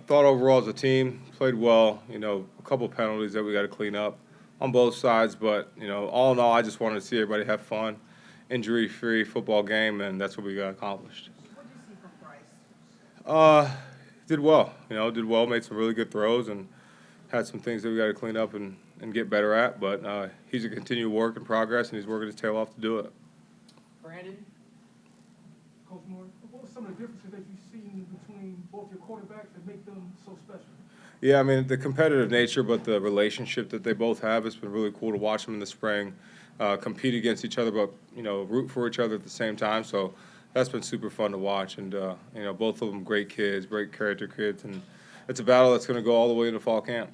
thought overall as a team played well. A couple penalties that we got to clean up on both sides, but all in all, I just wanted to see everybody have fun, injury-free football game, and that's what we got accomplished. What did you see from Bryce? Did well. Did well. Made some really good throws and had some things that we got to clean up and get better at. But he's a continued work in progress, and he's working his tail off to do it. Brandon? Coach Moore, what were some of the differences that you've seen between both your quarterbacks that make them so special? Yeah, I mean, the competitive nature, but the relationship that they both have, it's been really cool to watch them in the spring compete against each other, but, root for each other at the same time. So that's been super fun to watch. And, both of them great kids, great character kids. And it's a battle that's going to go all the way into fall camp.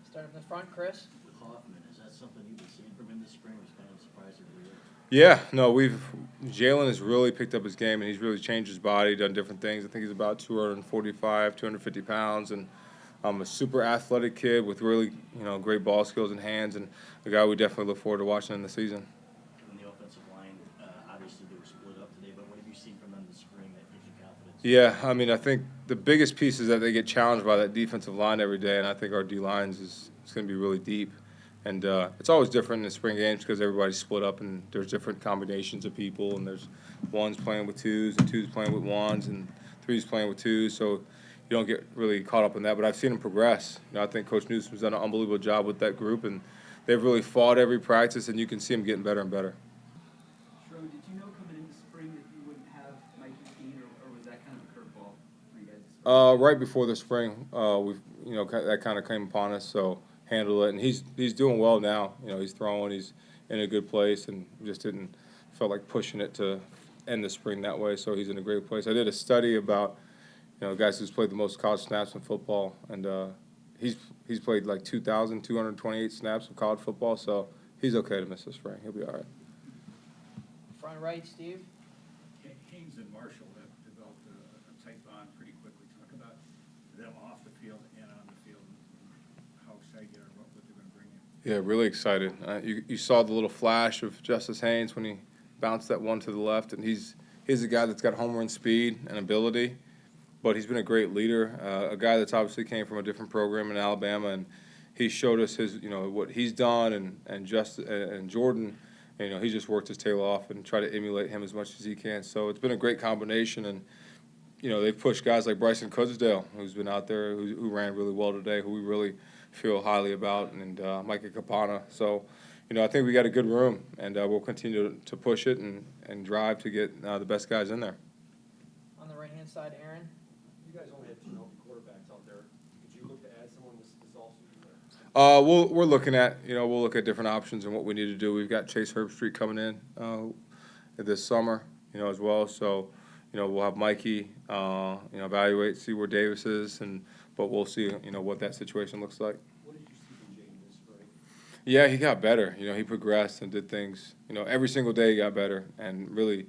Starting in the front, Chris? With Hoffman, is that something you've been seeing from him this spring, or is kind of surprising to you? Yeah, no, Jaylen has really picked up his game, and he's really changed his body, done different things. I think he's about 245, 250 pounds, and a super athletic kid with really, great ball skills and hands, and a guy we definitely look forward to watching in the season. And the offensive line, obviously they were split up today, but what have you seen from them this spring that gives you confidence? Yeah, I mean, I think the biggest piece is that they get challenged by that defensive line every day, and I think our D-lines is going to be really deep. And it's always different in the spring games because everybody's split up and there's different combinations of people, and there's ones playing with twos and twos playing with ones and threes playing with twos. So you don't get really caught up in that. But I've seen them progress. I think Coach Newsom's done an unbelievable job with that group, and they've really fought every practice, and you can see them getting better and better. Sherrone, did you know coming into spring that you wouldn't have Mikey Keene, or was that kind of a curveball for you guys? Right before the spring, that kind of came upon us. So handle it, and he's doing well now. He's throwing, he's in a good place, and just didn't felt like pushing it to end the spring that way. So he's in a great place. I did a study about guys who's played the most college snaps in football, and he's played like 2,228 snaps of college football. So he's okay to miss the spring. He'll be all right. Front right, Steve? Haynes and Marshall have developed a tight bond pretty quickly. Talk about them off the field and on the field, how excited you are about what they're going to bring you. Yeah, really excited. You saw the little flash of Justice Haynes when he bounced that one to the left, and he's a guy that's got home run speed and ability, but he's been a great leader, a guy that's obviously came from a different program in Alabama, and he showed us his what he's done, and Jadyn, he's just worked his tail off and tried to emulate him as much as he can. So it's been a great combination, and they've pushed guys like Bryce Underwood, who's been out there, who ran really well today, who we really feel highly about, and Micah Capana. So, I think we got a good room, and we'll continue to push it and drive to get the best guys in there. On the right-hand side, Aaron? You guys only have two healthy quarterbacks out there. Could you look to add someone this offseason? We're looking at, we'll look at different options and what we need to do. We've got Chase Herbstreit coming in this summer, as well. So, we'll have Mikey, evaluate, see where Davis is, but we'll see, what that situation looks like. What did you see from Jadyn this spring? Yeah, he got better. He progressed and did things. Every single day he got better, and really,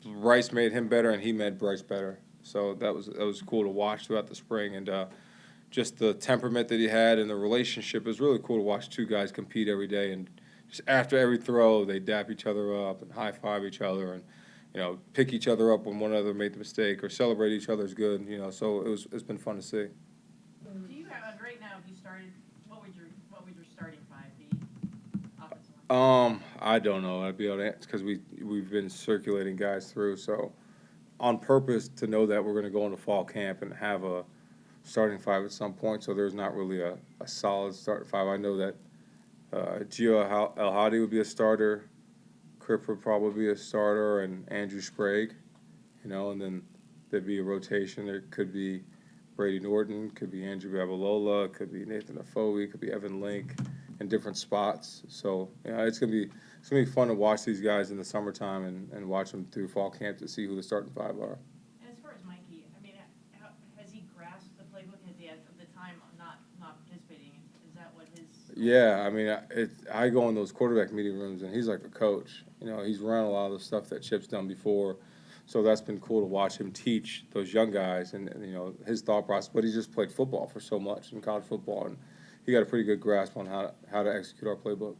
Bryce made him better, and he made Bryce better. So that was cool to watch throughout the spring, and just the temperament that he had and the relationship. It was really cool to watch two guys compete every day, and just after every throw, they dap each other up and high five each other, and pick each other up when one another made the mistake, or celebrate each other's good. So it's been fun to see. Do you have right now? If you started, what would your starting five be? Offensive line. I don't know. I'd be able to answer because we've been circulating guys through. So on purpose to know that we're going to go into fall camp and have a starting five at some point. So there's not really a solid starting five. I know that Gio El Hadi would be a starter. Crip would probably be a starter, and Andrew Sprague, and then there'd be a rotation. There could be Brady Norton, could be Andrew Babalola, could be Nathan Afoe, could be Evan Link in different spots. So it's gonna be fun to watch these guys in the summertime and watch them through fall camp to see who the starting five are. And as far as Mikey, I mean, has he grasped the playbook? Has he at the time not participating? Is that what his? Yeah, I mean, I go in those quarterback meeting rooms, and he's like a coach. He's run a lot of the stuff that Chip's done before. So that's been cool to watch him teach those young guys and his thought process. But he just played football for so much in college football, and he got a pretty good grasp on how to execute our playbook.